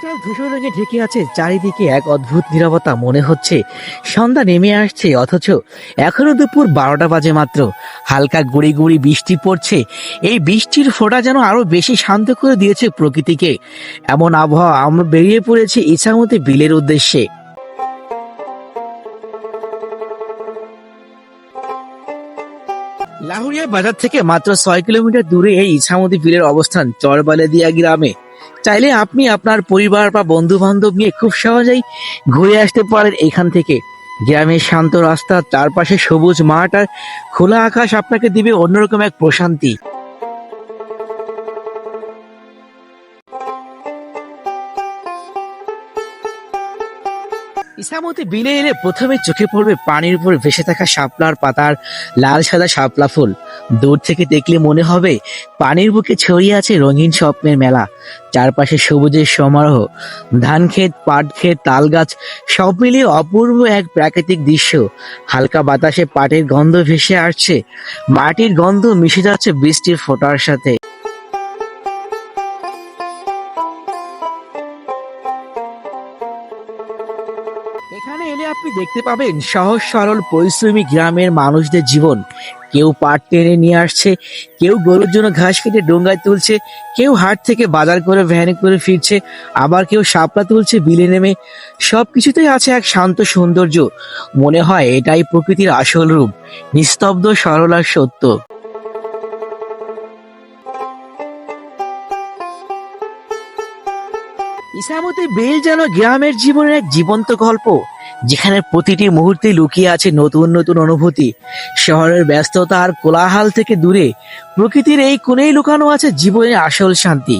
Crystal ধূসর রঙে ঢেকে আছে চারিদিকে, এক অদ্ভুত নীরবতা। মনে হচ্ছে সন্ধ্যা নেমে আসছে, অথচ এখনো দুপুর 12টা বাজে মাত্র। হালকা গুড়ি গুড়ি বৃষ্টি পড়ছে। এই বৃষ্টির ফোঁটা যেন আরো বেশি শান্ত করে দিয়েছে প্রকৃতিকে। এমন আবহাওয়া আমরা বেরিয়ে পড়েছি ইছামতি বিলের উদ্দেশ্যে। লাহুরিয়া বাজার থেকে মাত্র 6 কিলোমিটার দূরে এই ইছামতি বিলের অবস্থান চরবালেদিয়া গ্রামে। চাইলে আপনি আপনার পরিবার বা বন্ধু বান্ধব নিয়ে খুব সহজেই ঘুরে আসতে পারেন এখান থেকে। গ্রামের শান্ত রাস্তা, চারপাশে সবুজ মাঠ আর খোলা আকাশ আপনাকে দিবে অন্যরকম এক প্রশান্তি। ইছামতি বিলে এলে প্রথমে চোখে পড়বে পানির উপর ভেসে থাকা শাপলার পাতার লাল সাদা শাপলা ফুল। দূর থেকে দেখলে মনে হবে পানির বুকে ছড়িয়ে আছে রঙিন স্বপ্নের মেলা। চারপাশে সবুজের সমারোহ, ধান ক্ষেত, পাট ক্ষেত, তাল গাছ, সব মিলিয়ে অপূর্ব এক প্রাকৃতিক দৃশ্য। হালকা বাতাসে পাটের গন্ধ ভেসে আসছে, মাটির গন্ধ মিশে যাচ্ছে বৃষ্টির ফোঁটার সাথে। এখানে এলে আপনি দেখতে পাবেন সহজ সরল পরিশ্রমী গ্রামের মানুষদের জীবন। কেউ পাট টেনে নিয়ে আসছে, কেউ গরুর জন্য ঘাস কেটে ডোঙ্গায় তুলছে, কেউ হাট থেকে বাজার করে ভ্যানে করে ফিরছে, আবার কেউ শাপলা তুলছে বিলে নেমে। সবকিছুতেই আছে এক শান্ত সৌন্দর্য। মনে হয় এটাই প্রকৃতির আসল রূপ, নিস্তব্ধ, সরল আর সত্য। ইসামতি বিল যেন গ্রামের জীবনের এক জীবন্ত গল্প, যেখানে প্রতিটি মুহূর্তে লুকিয়ে আছে নতুন নতুন অনুভূতি। শহরের ব্যস্ততা আর কোলাহল থেকে দূরে প্রকৃতির এই কোণেই লুকানো আছে জীবনের আসল শান্তি।